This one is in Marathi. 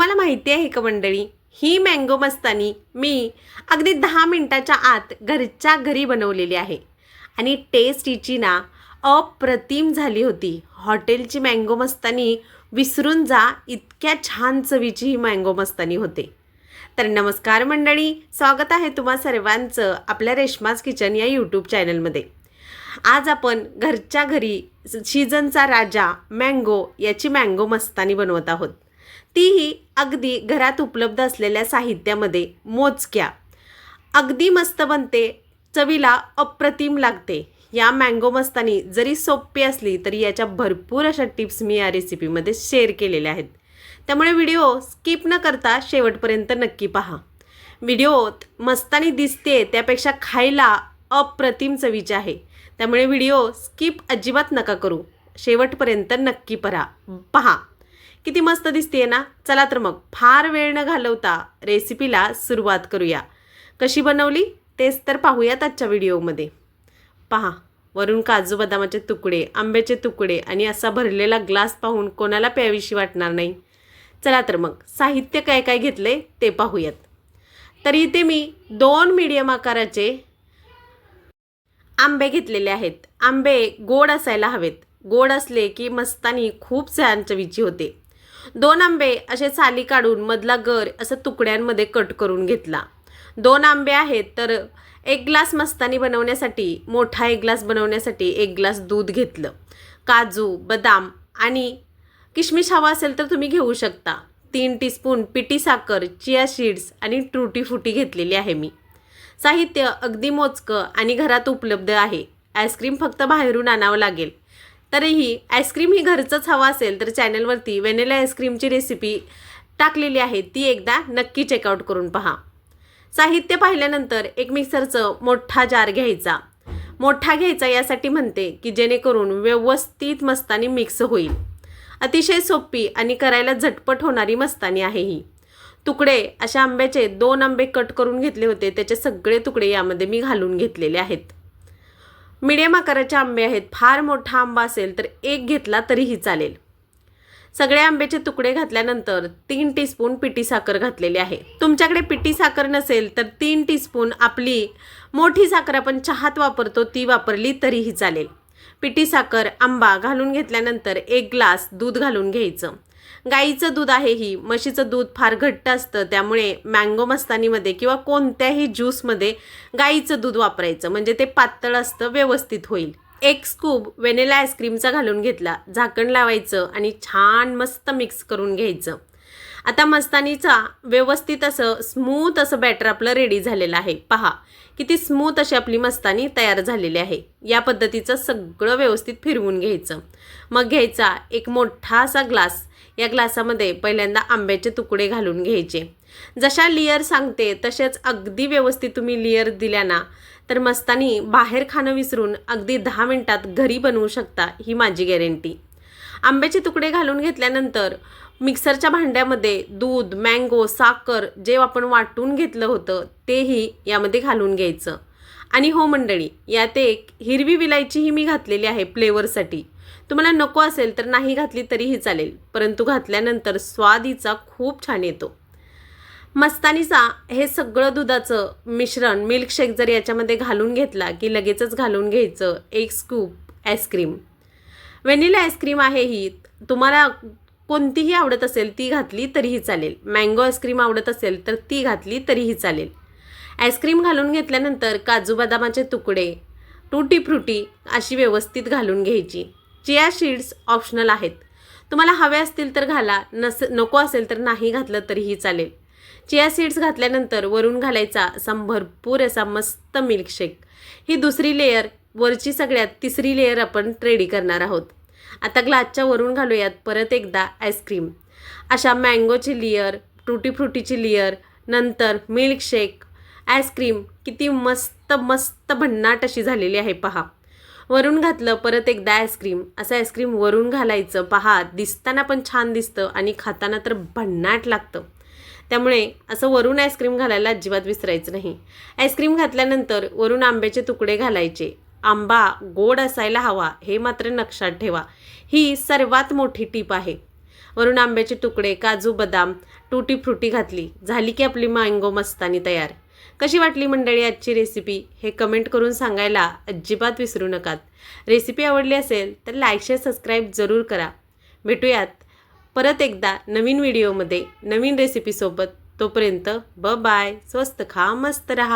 तुम्हाला माहिती आहे का मंडळी, ही मँगो मस्तानी मी अगदी 10 मिनिटाच्या आत घरच्या घरी बनवलेली आहे आणि टेस्ट हिची ना अप्रतिम झाली होती. हॉटेलची मँगो मस्तानी विसरून जा, इतक्या छान चवीची ही मँगो मस्तानी होते. तर नमस्कार मंडळी, स्वागत आहे तुम्हा सर्वांचं आपल्या रेश्माज किचन या यूट्यूब चॅनलमध्ये. आज आपण घरच्या घरी सीझनचा राजा मँगो याची मँगो मस्तानी बनवत आहोत. तीही अगदी घरात उपलब्ध असलेल्या साहित्यामध्ये मोजक्या. अगदी मस्त बनते, चवीला अप्रतिम लागते. या मँगो मस्तानी जरी सोपी असली तरी याच्या भरपूर अशा टिप्स मी या रेसिपीमध्ये शेअर केलेल्या आहेत. त्यामुळे व्हिडिओ स्किप न करता शेवटपर्यंत नक्की पहा. व्हिडिओत मस्तानी दिसते त्यापेक्षा खायला अप्रतिम चवीचे आहे. त्यामुळे व्हिडिओ स्किप अजिबात नका करू, शेवटपर्यंत नक्की पहा. किती मस्त दिसते ना. चला तर मग फार वेळ न घालवता रेसिपीला सुरुवात करूया. कशी बनवली तेच तर पाहूयात आजच्या व्हिडिओमध्ये. पहा, वरून काजू बदामाचे तुकडे, आंब्याचे तुकडे आणि असा भरलेला ग्लास पाहून कोणाला प्यावीशी वाटणार नाही. चला तर मग साहित्य काय काय घेतले ते पाहूयात. तर इथे मी 2 मीडियम आकाराचे आंबे घेतलेले आहेत. आंबे गोड असायला हवेत. गोड असले की मस्तानी खूप छान चवीची होते. 2 आंबे असे साली काढून मधला गर असं तुकड्यांमध्ये कट करून घेतला. 2 आंबे आहेत तर 1 ग्लास मस्तानी बनवण्यासाठी, मोठा 1 ग्लास बनवण्यासाठी 1 ग्लास दूध घेतलं. काजू, बदाम आणि किशमिश हवा असेल तर तुम्ही घेऊ शकता. 3 टीस्पून पिठी साखर, चिया सीड्स आणि टूटी फ्रुटी घेतलेली आहे मी. साहित्य अगदी मोजकं आणि घरात उपलब्ध आहे. आईस्क्रीम फक्त बाहेरून आणावं लागेल. तरीही आईस्क्रीम ही घरचंच हवं असेल तर चॅनलवरती व्हॅनिला आईस्क्रीमची रेसिपी टाकलेली आहे, ती एकदा नक्की चेकआउट करून पहा. साहित्य पाहिल्यानंतर एक मिक्सरचं मोठा जार घ्यायचा. मोठा घ्यायचा यासाठी म्हणते की जेणेकरून व्यवस्थित मस्तानी मिक्स होईल. अतिशय सोपी आणि करायला झटपट होणारी मस्तानी आहे ही. तुकडे अशा आंब्याचे 2 आंबे कट करून घेतले होते, त्याचे सगळे तुकडे यामध्ये मी घालून घेतलेले आहेत. मीडियम आकाराचे आंबे आहेत. फार मोठा आंबा असेल तर 1 घेतला तरीही चालेल. सगळे आंब्याचे तुकडे घातल्यानंतर 3 टीस्पून पिठी साखर घातलेली आहे. तुमच्याकडे पिठी साखर नसेल तर 3 टीस्पून आपली मोठी साखर आपण चहात वापरतो ती वापरली तरीही चालेल. पिठी साखर, आंबा घालून घेतल्यानंतर 1 ग्लास दूध घालून घ्यायचं. गाईचं दूध आहे ही. म्हशीचं दूध फार घट्ट असतं, त्यामुळे मँगो मस्तानीमध्ये किंवा कोणत्याही ज्यूसमध्ये गाईचं दूध वापरायचं, म्हणजे ते पातळ असतं, व्यवस्थित होईल. 1 स्कूप व्हॅनिला आईस्क्रीमचा घालून घेतला. झाकण लावायचं आणि छान मस्त मिक्स करून घ्यायचं. आता मस्तानीचा व्यवस्थित असं स्मूथ असं बॅटर आपलं रेडी झालेलं आहे. पहा किती स्मूथ अशी आपली मस्तानी तयार झालेली आहे. या पद्धतीचं सगळं व्यवस्थित फिरवून घ्यायचं. मग घ्यायचा एक मोठा असा ग्लास. या ग्लासामध्ये पहिल्यांदा आंब्याचे तुकडे घालून घ्यायचे. जशा लेयर सांगते तसेच अगदी व्यवस्थित तुम्ही लेयर दिल्या ना तर मस्तानी बाहेर खाणं विसरून अगदी 10 मिनिटात घरी बनवू शकता, ही माझी गॅरंटी. आंब्याचे तुकडे घालून घेतल्यानंतर मिक्सरच्या भांड्यामध्ये दूध, मँगो, साखर जे आपण वाटून घेतलं होतं तेही यामध्ये घालून घ्यायचं. आणि हो मंडळी, यात एक हिरवी विलायचीही मी घातलेली आहे फ्लेवरसाठी. तुम्हाला नको असेल तर नाही घातली तरीही चालेल, परंतु घातल्यानंतर स्वाद हिचा खूप छान येतो. मस्तानीचा हे सगळं दुधाचं मिश्रण, मिल्कशेक जर याच्यामध्ये घालून घेतला की लगेचच घालून घ्यायचं 1 स्कूप आईस्क्रीम. व्हॅनिला आईस्क्रीम आहे ही. तुम्हाला कोणतीही आवडत असेल ती घातली तरीही चालेल. मँगो आईस्क्रीम आवडत असेल तर ती घातली तरीही चालेल. आईस्क्रीम घालून घेतल्यानंतर काजू बदामाचे तुकडे, टूटी फ्रुटी अशी व्यवस्थित घालून घ्यायची. चिया सीड्स ऑप्शनल आहेत. तुम्हाला हवे असतील तर घाला, नको असेल तर नाही घातलं तरीही चालेल. चिया सीड्स घातल्यानंतर वरून घालायचा असा भरपूर असा मस्त मिल्कशेक. ही दुसरी लेयर, वरची सगळ्यात तिसरी लेयर आपण रेडी करणार आहोत. आता ग्लासच्या वरून घालूयात परत एकदा आईस्क्रीम. अशा मँगोची लेयर, टूटी फ्रुटीची लेयर, नंतर मिल्कशेक, आईस्क्रीम किती मस्त मस्त भन्नाट अशी झालेली आहे. पहा, वरून घातलं परत एकदा आईस्क्रीम. असं आईस्क्रीम वरून घालायचं. पहा, दिसताना पण छान दिसतं आणि खाताना तर भन्नाट लागतं. त्यामुळे असं वरून आईस्क्रीम घालायला अजिबात विसरायचं नाही. आईस्क्रीम घातल्यानंतर वरून आंब्याचे तुकडे घालायचे. आंबा गोड असायला हवा हे मात्र लक्षात ठेवा, ही सर्वात मोठी टीप आहे. वरून आंब्याचे तुकडे, काजू, बदाम, टूटी फ्रुटी घातली. झाली की आपली मँगो मस्तानी तयार. कशी वाटली मंडळी आजची रेसिपी हे कमेंट करून सांगायला अजिबात विसरू नका. रेसिपी आवडली असेल तर लाईक, शेअर, सबस्क्राईब जरूर करा. भेटूयात परत एकदा नवीन व्हिडिओमध्ये नवीन रेसिपीसोबत. तोपर्यंत बाय. स्वस्त खा, मस्त रहा.